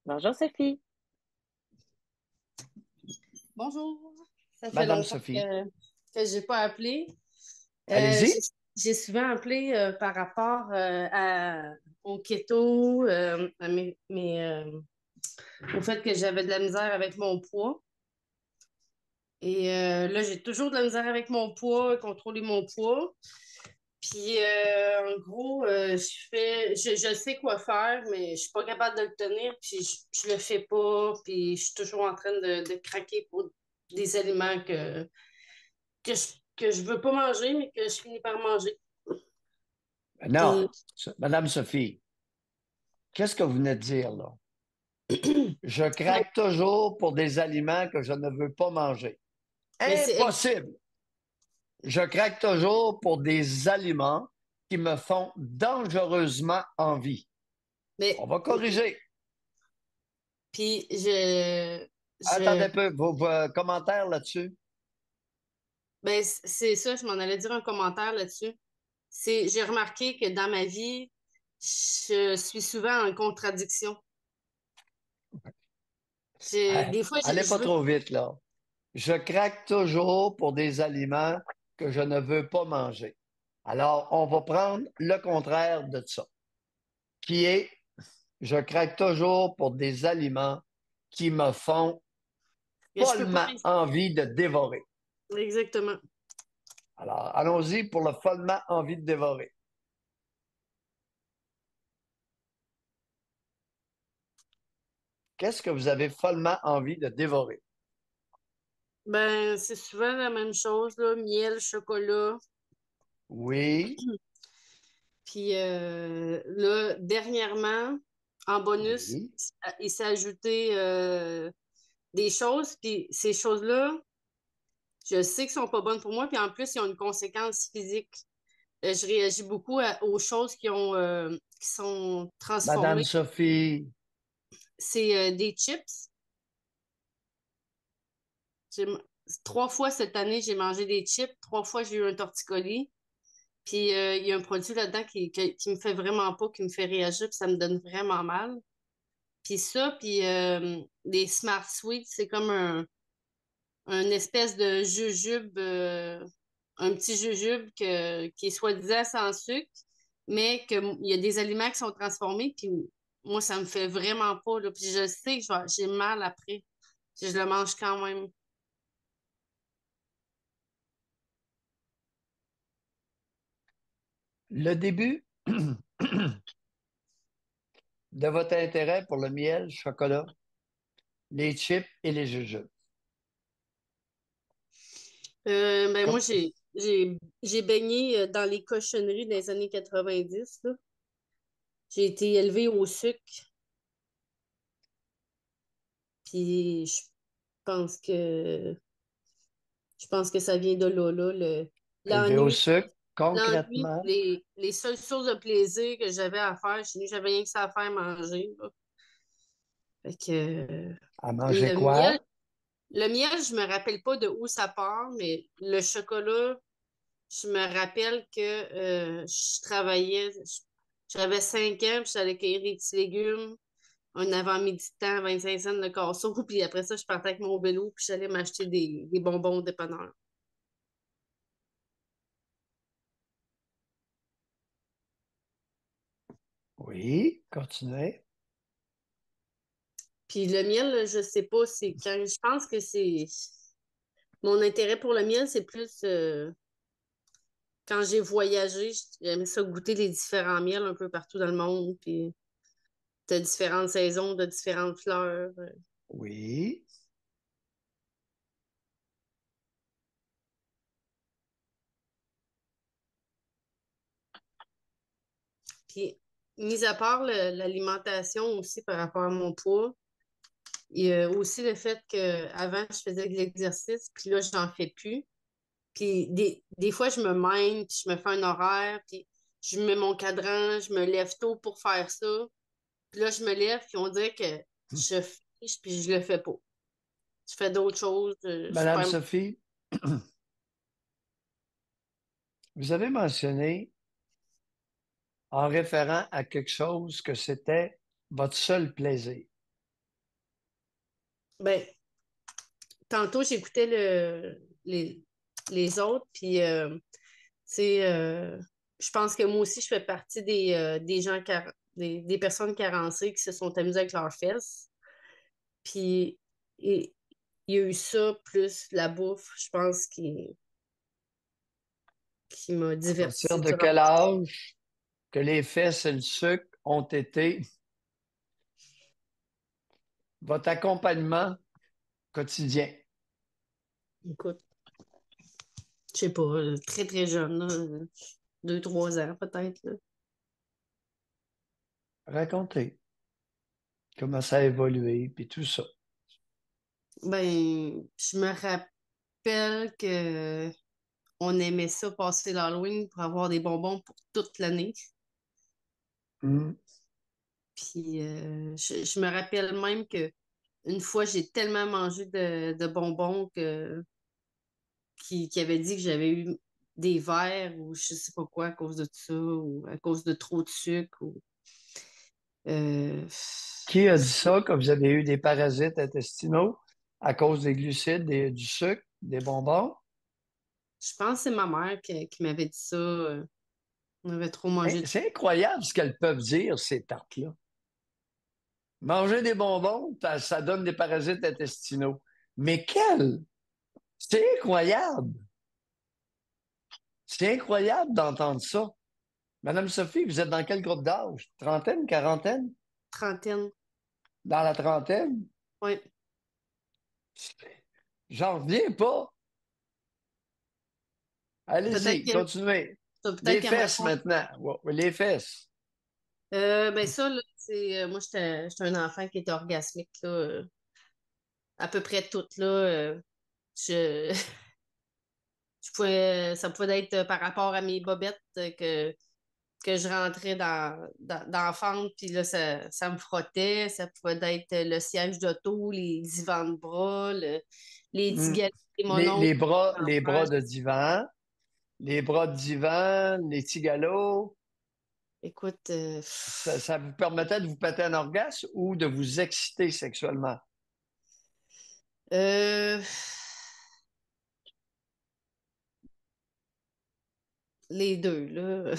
Bonjour Sophie. Bonjour. Ça fait Madame longtemps Sophie. que j'ai pas appelé. J'ai Allez-y. j'ai souvent appelé par rapport au keto, au fait que j'avais de la misère avec mon poids. Et là, j'ai toujours de la misère avec mon poids, contrôler mon poids. Puis en gros, je sais quoi faire, mais je suis pas capable de le tenir, puis je le fais pas, puis je suis toujours en train de craquer pour des aliments que je veux pas manger, mais que je finis par manger. Non, Puis, Madame Sophie, qu'est-ce que vous venez de dire là? Je ben, craque toujours pour des aliments que je ne veux pas manger. mais Impossible! Je craque toujours pour des aliments qui me font dangereusement envie. On mais, va corriger. puis Attendez je, un peu, vos commentaires là-dessus. ben, c'est ça, je m'en allais dire un commentaire là-dessus. J'ai remarqué que dans ma vie, je suis souvent en contradiction. Des fois, Allez je pas veux, trop vite là. Je craque toujours pour des aliments que je ne veux pas manger. Alors, on va prendre le contraire de ça, qui est, je craque toujours pour des aliments qui me font que je peux pas. follement envie de dévorer. Exactement. Alors, allons-y pour le follement envie de dévorer. Qu'est-ce que vous avez follement envie de dévorer? Ben, c'est souvent la même chose, là, miel, chocolat. Oui, Puis là, dernièrement, en bonus, oui. il s'est ajouté des choses. Puis ces choses-là, je sais qu'elles sont pas bonnes pour moi. Puis en plus, ils ont une conséquence physique. Je réagis beaucoup aux choses qui sont Madame transformées. Sophie, C'est des chips. J'ai- 3 fois cette année, j'ai mangé des chips. 3 fois, j'ai eu un torticolis. Puis il y a un produit là-dedans qui me fait vraiment pas, qui me fait réagir, puis ça me donne vraiment mal. Puis ça, puis les Smart Sweets, c'est comme un espèce de jujube, un petit jujube qui est soi-disant sans sucre, mais il y a des aliments qui sont transformés, puis moi, ça me fait vraiment pas, là. Puis je sais que j'ai mal après. Si je le mange quand même. le début de votre intérêt pour le miel, le chocolat, les chips et les jujubes. Ben moi, Comme- j'ai baigné dans les cochonneries des années 90, là. J'ai été élevée au sucre, puis pense que je pense que ça vient de là, Élevé au l'ennui. sucre, L'ennui, concrètement, les seules sources de plaisir que j'avais à faire chez nous, j'avais rien que ça à faire manger, là. Fait que à manger le miel, quoi? le miel, je me rappelle pas de où ça part, mais le chocolat, je me rappelle que je travaillais, j'avais 5 ans, puis j'allais cueillir des petits légumes, un avant-midi de temps, 25 cents de casseau, puis après ça, je partais avec mon vélo, puis j'allais m'acheter des bonbons au dépanneur. Oui, continuez. Puis le miel, là, je sais pas, c'est quand je pense que c'est mon intérêt pour le miel, c'est plus quand j'ai voyagé, j'aimais ça goûter les différents miels un peu partout dans le monde, puis de différentes saisons, de différentes fleurs. Oui. Puis, mis à part l'alimentation aussi par rapport à mon poids, il y a aussi le fait que avant je faisais de l'exercice, puis là, j'en fais plus. Puis des fois, je me mène, puis je me fais un horaire, puis je mets mon cadran, je me lève tôt pour faire ça. Puis là, je me lève, puis on dirait que je fiche, puis je le fais pas. Je fais d'autres choses, je Madame perds. Sophie, vous avez mentionné en référant à quelque chose que c'était votre seul plaisir. Ben, tantôt, j'écoutais les autres, puis, tu sais, je pense que moi aussi, je fais partie des gens, des personnes carencées qui se sont amusées avec leurs fesses. Puis, il il y a eu ça, plus la bouffe, je pense, qui m'a À partir divertie de durant. quel âge que les fesses et le sucre ont été votre accompagnement quotidien? Écoute, je sais pas, très, très jeune, là, 2, 3 ans peut-être, là. Racontez comment ça a évolué, puis tout ça. Ben, je me rappelle que on aimait ça passer l'Halloween pour avoir des bonbons pour toute l'année. Hmm. Puis je me rappelle même que une fois, j'ai tellement mangé de bonbons qui avait dit que j'avais eu des vers ou je sais pas quoi à cause de ça ou à cause de trop de sucre. Euh, Qui a dit ça, que vous avez eu des parasites intestinaux à cause des glucides, du sucre, des bonbons? je pense que c'est ma mère qui m'avait dit ça. On avait trop Hein, mangé de sucre. c'est incroyable ce qu'elles peuvent dire, ces tartes-là. Manger des bonbons, ça donne des parasites intestinaux. Mais quel? C'est incroyable! C'est incroyable d'entendre ça. Madame Sophie, vous êtes dans quel groupe d'âge? Trentaine, quarantaine? Trentaine. Dans la trentaine? Oui. J'en reviens pas. Peut-être Allez-y, que continuez. peut-être Les qu'elle me fesses répond. maintenant. Ouais, ouais, les fesses. Ben ça, là, c'est. Moi, j'étais un enfant qui était orgasmique, là, à peu près tout, là. Je, ça pouvait être par rapport à mes bobettes que je rentrais dans la fente, puis là, ça me frottait. Ça pouvait être le siège d'auto, les divans de bras, les petits Hmm. galets, les Les, monos. les bras, les bras de divan, les bras de divan, les petits galops, Écoute, ça vous permettait de vous péter un orgasme ou de vous exciter sexuellement? euh, les deux, là.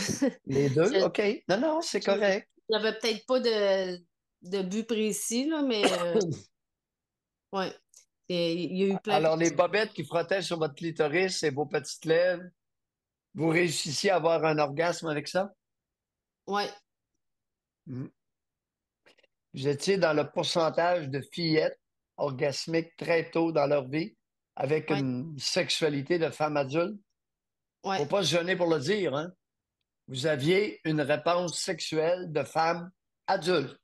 Les deux? Je- OK. Non, non, c'est correct. J'avais peut-être pas de but précis, là, mais ouais. Et il y a eu plein. Alors, les bobettes qui frottaient sur votre clitoris et vos petites lèvres, vous réussissiez à avoir un orgasme avec ça? Ouais, Hmm. Vous étiez dans le pourcentage de fillettes orgasmiques très tôt dans leur vie, avec ouais, une sexualité de femme adulte. ouais, Faut pas se gêner pour le dire, hein? Vous aviez une réponse sexuelle de femme adulte,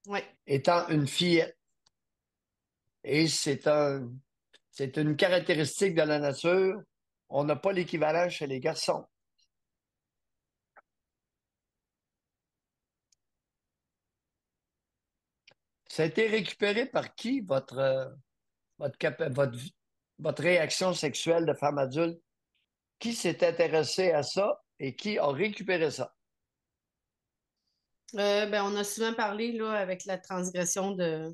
ouais. étant une fillette. Et c'est une caractéristique de la nature. On n'a pas l'équivalent chez les garçons. Ça a été récupéré par qui, votre, votre réaction sexuelle de femme adulte? Qui s'est intéressé à ça et qui a récupéré ça? Ben, on a souvent parlé là, avec la transgression de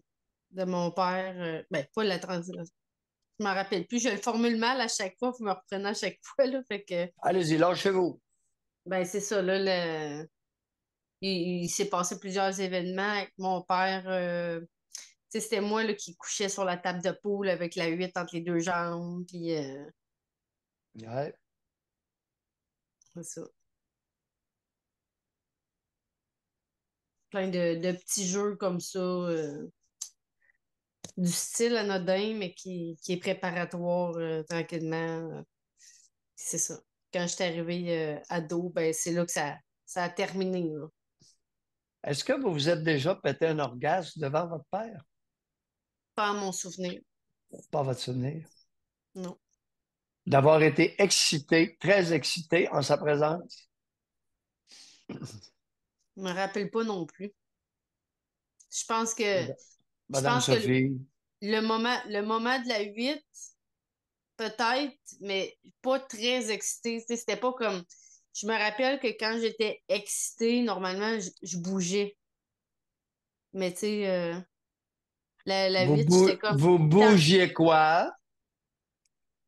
mon père. Ben, pas la transgression. Je m'en rappelle plus. Je le formule mal à chaque fois, vous me reprenez à chaque fois. Là, fait que, Allez-y, lâchez-vous. ben, c'est ça. Là, il s'est passé plusieurs événements avec mon père. Tu sais, c'était moi là, qui couchais sur la table de poule avec la hutte entre les deux jambes. Puis, Ouais. c'est ça. Plein de petits jeux comme ça. Du style anodin, mais qui est préparatoire tranquillement. C'est ça. Quand j'étais arrivée ado, ben, c'est là que ça a terminé. Là. Est-ce que vous vous êtes déjà pété un orgasme devant votre père? Pas à mon souvenir. Pas votre souvenir. Non. D'avoir été excité, très excité en sa présence? Je me rappelle pas non plus. Je pense que je Madame pense que Sophie. le moment de la 8 peut-être, mais pas très excitée. Tu sais, c'était pas comme. Je me rappelle que quand j'étais excitée, normalement, je bougeais. Mais tu sais, La 8, j'étais comme. Vous Quand bougiez quoi?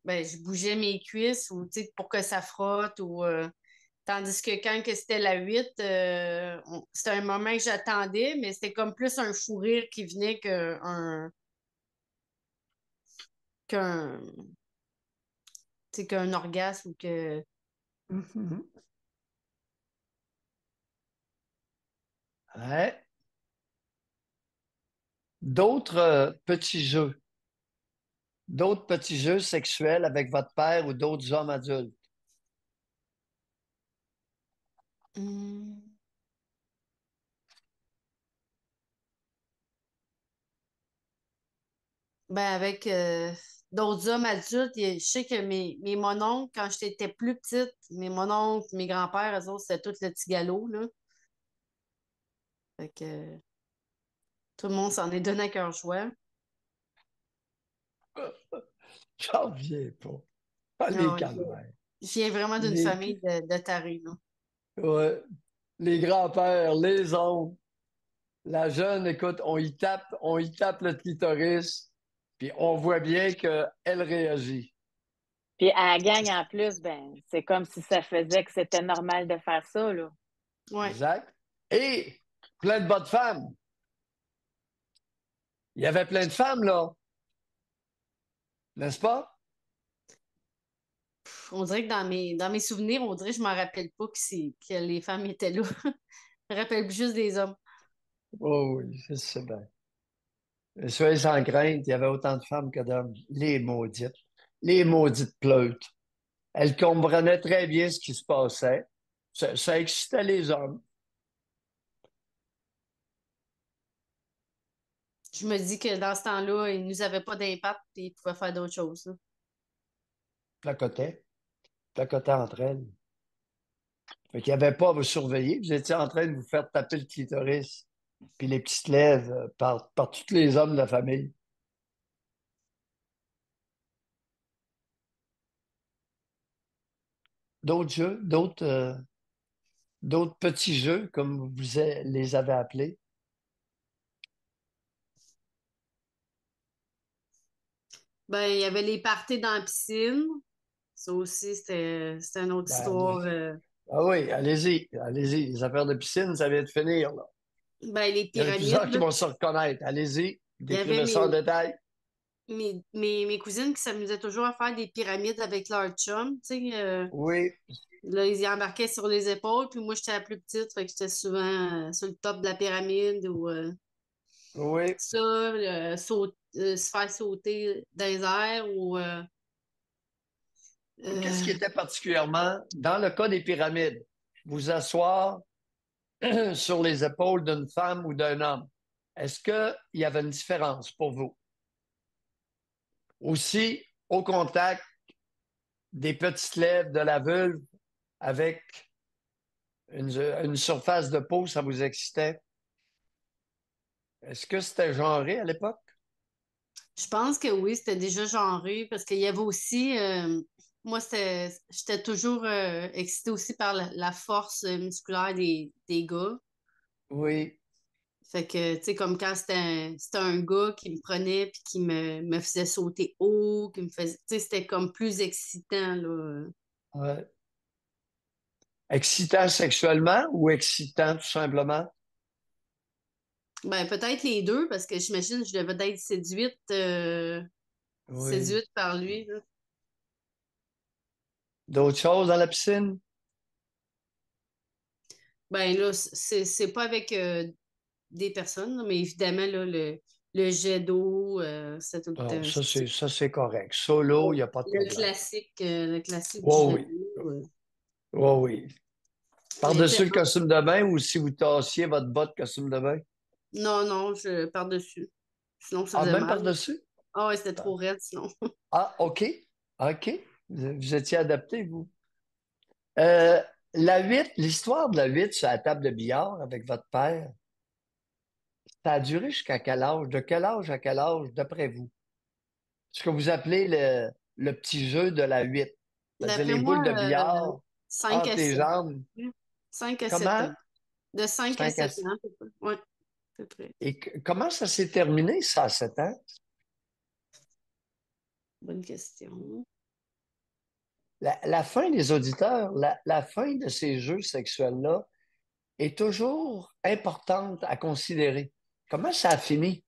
ben, je bougeais mes cuisses ou tu sais, pour que ça frotte ou tandis que quand que c'était la 8, c'était un moment que j'attendais, mais c'était comme plus un fou rire qui venait qu'un tu sais, qu'un orgasme ou que. Mhm. Ouais. D'autres d'autres petits jeux sexuels avec votre père ou d'autres hommes adultes. Hmm. Ben, avec d'autres hommes adultes, je sais que mes mononcles, quand j'étais plus petite, mes mononcles, mes grands-pères, eux autres, c'était tout le petit galop, là. Fait que tout le monde s'en est donné à cœur joie. J'en reviens pas. Ah, les Ah ouais, calvaires. je viens vraiment d'une Les, famille de tarés, là. ouais, les grands-pères, les oncles. La jeune, écoute, on y tape le clitoris, puis on voit bien qu'elle réagit. Puis à la gang, en plus, ben, c'est comme si ça faisait que c'était normal de faire ça, là. Ouais. Exact. Et plein de bonnes femmes. Il y avait plein de femmes, là, n'est-ce pas? On dirait que dans mes souvenirs, on dirait que je m'en rappelle pas que les femmes étaient là. Je me rappelle juste des hommes. Oh oui, je sais bien. Soyez sans crainte, il y avait autant de femmes que d'hommes. Les maudites pleutes. Elles comprenaient très bien ce qui se passait. Ça excitait les hommes, Je me dis que dans ce temps-là, ils nous avaient pas d'impact et ils pouvaient faire d'autres choses, là. placotaient, placotaient entre elles. Fait qu'il n'y avait pas à vous surveiller. Vous étiez en train de vous faire taper le clitoris, puis les petites lèvres par tous les hommes de la famille. D'autres jeux, d'autres petits jeux, comme les avez appelés. Ben, il y avait les parties dans la piscine. Ça aussi, c'était une autre Ben, histoire. ah oui, allez-y, allez-y. Les affaires de piscine, ça vient de finir, là. Ben, les Il y en a pyramides, plusieurs qui là. vont se reconnaître. Allez-y, Il y avait décrivez ça en détail. mes cousines qui s'amusaient toujours à faire des pyramides avec leur chum. Tu sais, Oui, là, ils y embarquaient sur les épaules, puis moi, j'étais la plus petite, fait que j'étais souvent sur le top de la pyramide ou oui. ça, se faire sauter dans les airs ou. Qu'est-ce Euh, qui était particulièrement, dans le cas des pyramides, vous asseoir sur les épaules d'une femme ou d'un homme? Est-ce qu'il y avait une différence pour vous? Aussi, au contact des petites lèvres de la vulve avec une surface de peau, ça vous excitait? Est-ce que c'était genré à l'époque? je pense que oui, c'était déjà genré parce qu'il y avait aussi. Moi, j'étais toujours excitée aussi par la force musculaire des gars. Oui, Fait que, tu sais, comme quand c'était un gars qui me prenait puis qui me faisait sauter haut, qui me faisait. Tu sais, c'était comme plus excitant, là. ouais. Excitant sexuellement ou excitant tout simplement? Ben, peut-être les deux, parce que j'imagine que je devais être Oui. séduite par lui, là. D'autres choses dans la piscine? Ben là, c'est pas avec des personnes, là, mais évidemment, là, le jet d'eau, c'est tout le Oh, temps. ça, c'est correct. Solo, il n'y a pas de problème. Le classique du Oh jet oui. d'eau. Oh oui. Mais tu sais, Par-dessus le costume de bain ou si vous tassiez votre bas de costume de bain? non, non, je par-dessus. Sinon, ça Ah, faisait même mal. par-dessus? Ah ouais, c'était trop raide, sinon. Ah, OK. OK. Vous étiez adapté, vous. Euh, la 8, l'histoire de la 8 sur la table de billard avec votre père, ça a duré jusqu'à quel âge? De quel âge à quel âge, d'après vous? Ce que vous appelez le petit jeu de la 8. C'est-à-dire D'après les moi, boules de billard 5 entre à les 7. jambes. 5 à 7 Comment? ans. De 5 à 5 à 7 ans, c'est ça. Ouais. peu près. Et comment ça s'est terminé, ça, à 7 ans? Bonne question. La fin des auditeurs, la fin de ces jeux sexuels-là est toujours importante à considérer. Comment ça a fini?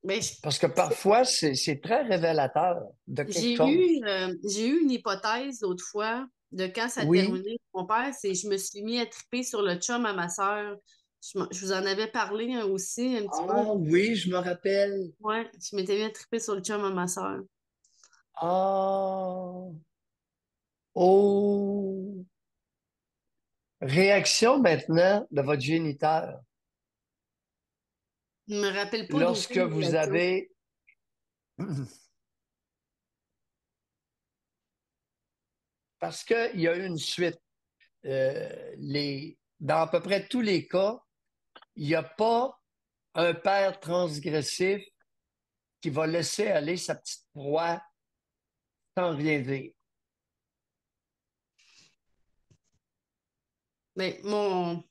Ben, Parce que parfois, c'est très révélateur de quelque chose. j'ai eu une hypothèse l'autre fois de quand ça a Oui. terminé. Mon père, c'est je me suis mis à triper sur le chum à ma sœur. Je vous en avais parlé aussi un petit peu. Ah oui, je me rappelle. Ouais, je m'étais mis à triper sur le chum à ma sœur. Ah. Oh. Réaction maintenant de votre géniteur. Je me rappelle pas Lorsque d'aucune vous réaction. avez... Parce qu'il y a eu une suite. Dans à peu près tous les cas, il n'y a pas un père transgressif qui va laisser aller sa petite proie sans rien dire. Mais mon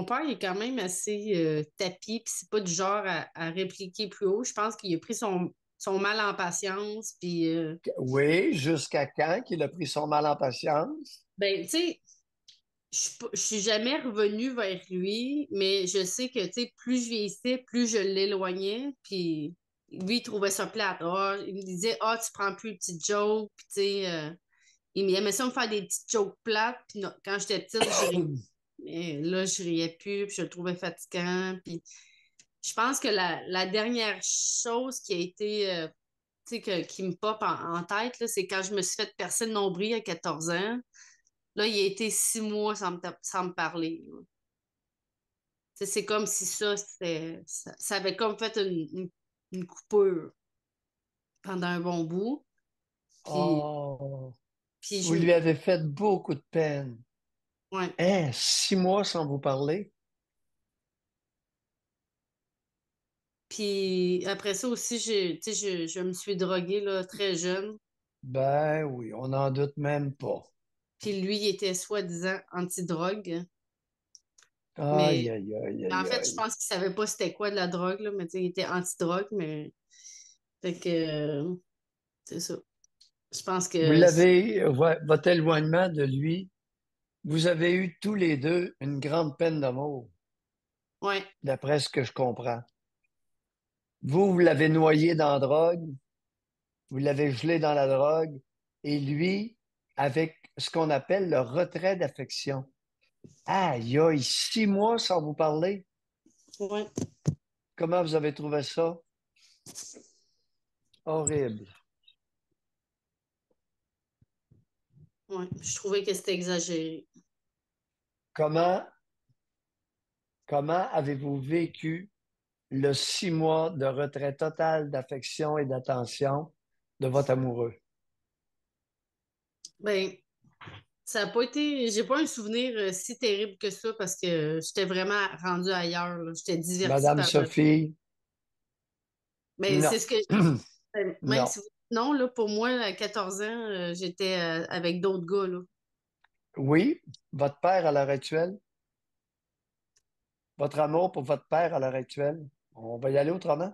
père il est quand même assez tapis, puis c'est pas du genre à répliquer plus haut. Je pense qu'il a pris son mal en patience, puis Oui, jusqu'à quand qu'il a pris son mal en patience? ben, tu sais, je suis jamais revenue vers lui, mais je sais que, tu sais, plus je vieillissais, plus je l'éloignais, puis lui, il trouvait ça plate. Ah, il me disait, ah, tu prends plus les petites jokes, puis tu sais, il aimait ça me faire des petites jokes plates, puis quand j'étais petite, je riais. Mais là, je riais plus, puis je le trouvais fatigant, puis je pense que la dernière chose qui a été, tu sais, qui me pop en tête, là, c'est quand je me suis fait percer le nombril à 14 ans. Là, il a été 6 mois sans me parler. Là. Tu sais, c'est comme si ça avait comme fait une coupure pendant un bon bout. Puis, Oh, puis, vous lui avez fait beaucoup de peine. ouais. Hein, 6 mois sans vous parler? Puis après ça aussi, tu sais, je me suis droguée là, très jeune. Ben oui, on n'en doute même pas. Puis lui, il était soi-disant anti-drogue. Aïe, Mais, aïe, aïe, mais en aïe, fait, je aïe. pense qu'il savait pas c'était quoi de la drogue, là, mais tu sais, il était anti-drogue, mais fait que c'est ça. Je pense Vous que l'avez, votre éloignement de lui, vous avez eu tous les deux une grande peine d'amour, ouais. d'après ce que je comprends. Vous l'avez noyé dans la drogue, vous l'avez gelé dans la drogue, et lui, avec ce qu'on appelle le retrait d'affection. Aïe, aïe, 6 mois sans vous parler. Ouais. Comment vous avez trouvé ça? Horrible. Ouais. Je trouvais que c'était exagéré. Comment, comment avez-vous vécu le 6 mois de retrait total d'affection et d'attention de votre amoureux? Ben, ça a pas été. J'ai pas un souvenir si terrible que ça parce que j'étais vraiment rendue ailleurs, là. J'étais divertie Madame par notre. Sophie, Ben, non. c'est ce que. Même Non. si non, là, pour moi, à 14 ans, j'étais avec d'autres gars, là. Oui, votre père à l'heure actuelle, votre amour pour votre père à l'heure actuelle, on va y aller autrement.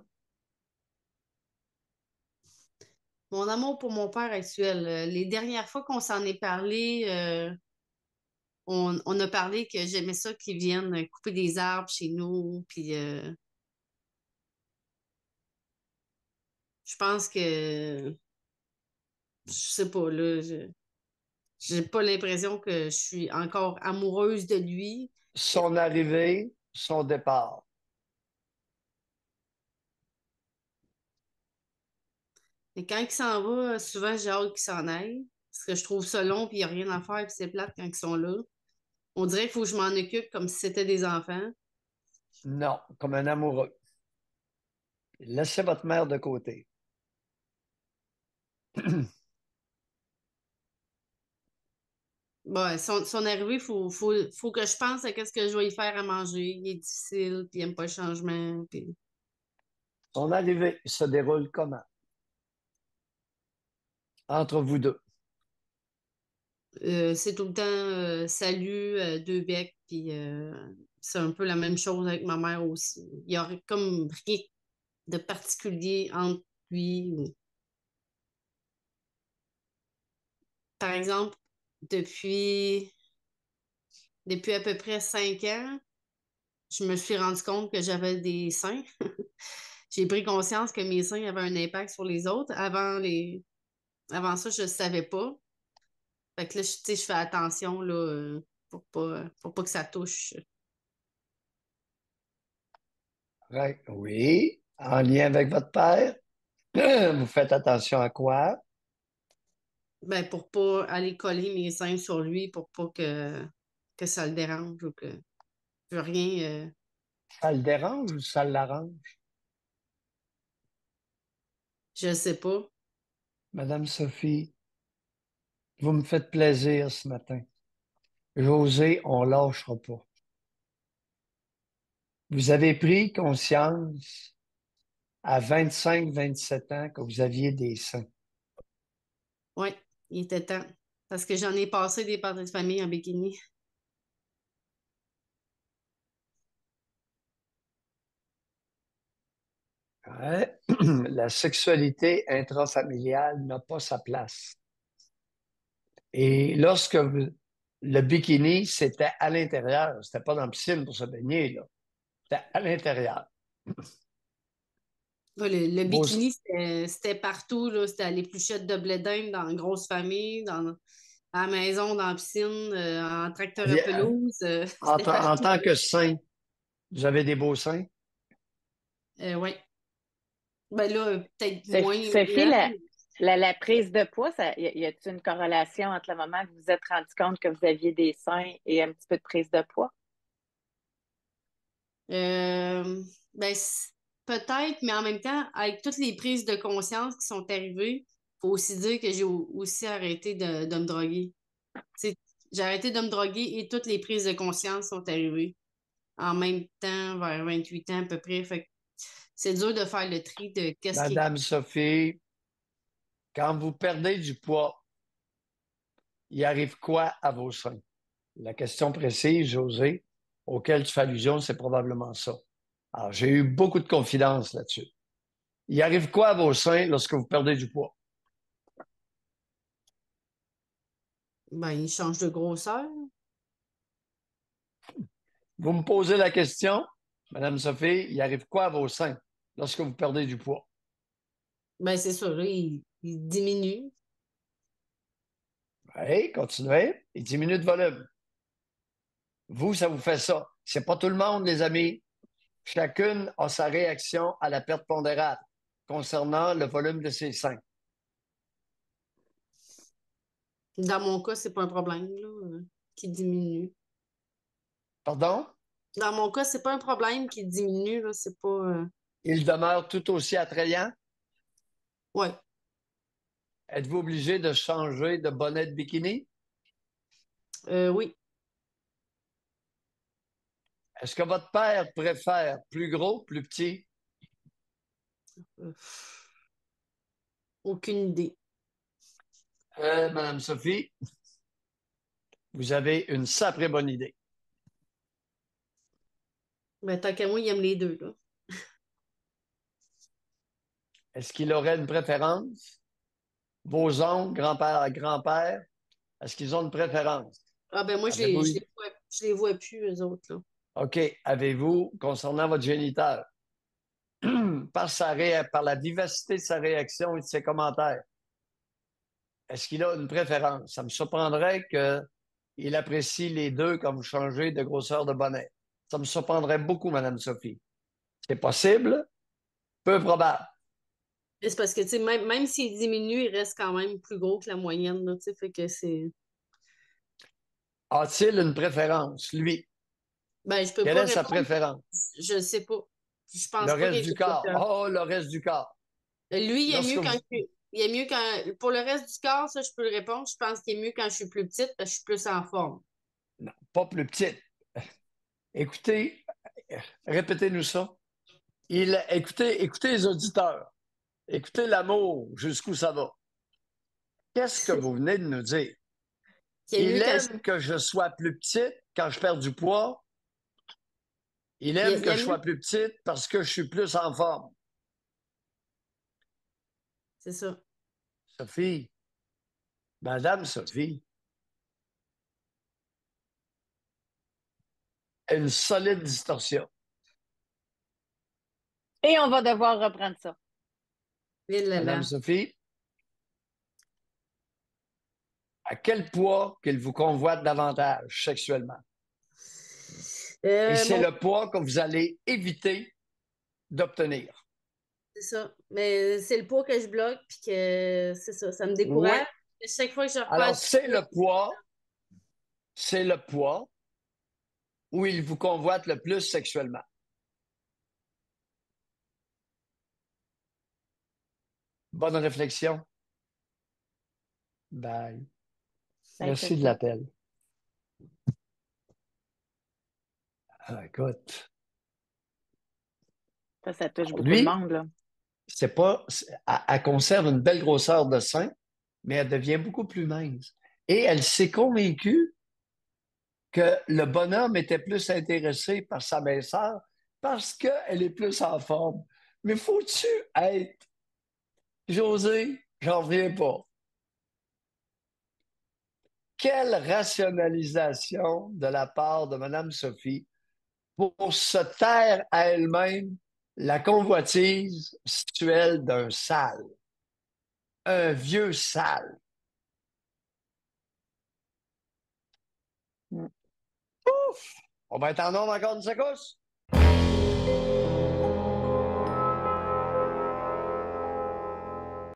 Mon amour pour mon père actuel. Les dernières fois qu'on s'en est parlé, on a parlé que j'aimais ça qu'ils viennent couper des arbres chez nous. Puis je pense que, je sais pas, là, j'ai pas l'impression que je suis encore amoureuse de lui. Son arrivée, son départ. Mais quand il s'en va, souvent j'ai hâte qu'il s'en aille. Parce que je trouve ça long, puis il n'y a rien à faire, puis c'est plate quand ils sont là. On dirait qu'il faut que je m'en occupe comme si c'était des enfants. Non, comme un amoureux. Laissez votre mère de côté. Bon, son arrivée, faut que je pense à qu'est-ce que je vais y faire à manger. Il est difficile, puis il n'aime pas le changement. Puis... Son arrivée se déroule comment? Entre vous deux. C'est tout le temps salut, deux becs, puis c'est un peu la même chose avec ma mère aussi. Il y aurait comme rien de particulier entre lui. Par exemple, depuis, depuis à peu près 5 ans, je me suis rendu compte que j'avais des seins. J'ai pris conscience que mes seins avaient un impact sur les autres. Avant ça, je ne savais pas. Fait que là, tu sais, je fais attention là, pour pas que ça touche. Ouais, oui. En lien avec votre père, vous faites attention à quoi? Ben, pour pas aller coller mes seins sur lui, pour pas que ça le dérange ou que je veux rien. Ça le dérange ou ça l'arrange? Je sais pas. Madame Sophie, vous me faites plaisir ce matin. José, on lâchera pas. Vous avez pris conscience à 25, 27 ans que vous aviez des seins. Oui, il était temps. Parce que j'en ai passé des parties de famille en bikini. Ouais. La sexualité intrafamiliale n'a pas sa place. Et le bikini, c'était à l'intérieur, c'était pas dans la piscine pour se baigner, là. C'était à l'intérieur. Ouais, le Vos- bikini, c'était partout, là. C'était à l'épluchette de blé d'Inde, dans une grosse famille, à la maison, dans la piscine, en tracteur à pelouse. C'était En partout. tant que sein, vous avez des beaux seins? Oui. Ben là, peut-être moins Sophie, maintenant. la prise de poids, y a-t-il une corrélation entre le moment que vous vous êtes rendu compte que vous aviez des seins et un petit peu de prise de poids? Euh, ben, peut-être, mais en même temps, avec toutes les prises de conscience qui sont arrivées, il faut aussi dire que j'ai aussi arrêté de me droguer. Tu j'ai arrêté de me droguer et toutes les prises de conscience sont arrivées en même temps, vers 28 ans à peu près. Fait que c'est dur de faire le tri de qu'est-ce qui est. Madame Sophie, quand vous perdez du poids, il arrive quoi à vos seins? La question précise, José, auquel tu fais allusion, c'est probablement ça. Alors, j'ai eu beaucoup de confidences là-dessus. Il arrive quoi à vos seins lorsque vous perdez du poids? Ben, il change de grosseur. Vous me posez la question, Madame Sophie, il arrive quoi à vos seins lorsque vous perdez du poids? Ben, c'est ça, là, il diminue. Oui, continuez. Il diminue de volume. Vous, ça vous fait ça. C'est pas tout le monde, les amis. Chacune a sa réaction à la perte pondérale concernant le volume de ses seins. Dans mon cas, c'est pas un problème, là, qui diminue. Pardon? Dans mon cas, c'est pas un problème qui diminue, là, c'est pas. Il demeure tout aussi attrayant. Ouais. Êtes-vous obligé de changer de bonnet de bikini? Oui. Est-ce que votre père préfère plus gros, plus petit? Euh, Aucune idée. Madame Sophie, vous avez une sacrée bonne idée. Mais tant qu'à moi, il aime les deux, là. Est-ce qu'il aurait une préférence? Vos oncles, grand-père, est-ce qu'ils ont une préférence? Ah ben moi, Avez-vous eu... je les vois plus, eux autres, là. OK. Avez-vous, concernant votre géniteur, par la vivacité de sa réaction et de ses commentaires, est-ce qu'il a une préférence? Ça me surprendrait qu'il apprécie les deux quand vous changez de grosseur de bonnet. Ça me surprendrait beaucoup, Madame Sophie. C'est possible? Peu probable. Et c'est parce que, tu sais, même s'il diminue, il reste quand même plus gros que la moyenne, là, tu sais, fait que c'est. A-t-il une préférence, lui? Ben, je peux Quelle pas est sa répondre, préférence? je sais pas. Je Le pense pas qu'il reste y ait du de corps. préférence. Oh, le reste du corps. Lui, il est Lorsque mieux vous... il est mieux quand. Pour le reste du corps, ça, je peux le répondre. Je pense qu'il est mieux quand je suis plus petite parce que je suis plus en forme. Non, pas plus petite. Écoutez, répétez-nous ça. Écoutez les auditeurs. Écoutez l'amour, jusqu'où ça va. Qu'est-ce que vous venez de nous dire? Qu'il est mieux Il quand aime que je sois plus petite quand je perds du poids. Il aime que aime je mieux. sois plus petite parce que je suis plus en forme. C'est ça. Sophie, Madame Sophie, a une solide distorsion. Et on va devoir reprendre ça. Et là Madame là. Sophie, à quel poids qu'il vous convoite davantage sexuellement? Et c'est Mon le poids que vous allez éviter d'obtenir. C'est ça. Mais c'est le poids que je bloque, puis que c'est ça, ça me Oui. décourage. Chaque fois que je Alors, repasse, c'est le poids où il vous convoite le plus sexuellement. Bonne réflexion. Bye. Ben, Merci c'est de ça. l'appel. Ah, écoute, Ça touche beaucoup de lui, monde, là. c'est pas, elle conserve une belle grosseur de sein, mais elle devient beaucoup plus mince. Et elle s'est convaincue que le bonhomme était plus intéressé par sa belle-sœur parce qu'elle est plus en forme. Mais faut-tu être, José, j'en reviens pas. Quelle rationalisation de la part de Mme Sophie pour se taire à elle-même la convoitise sexuelle d'un sale, un vieux sale. Mm. On va être en nombre encore une secousse?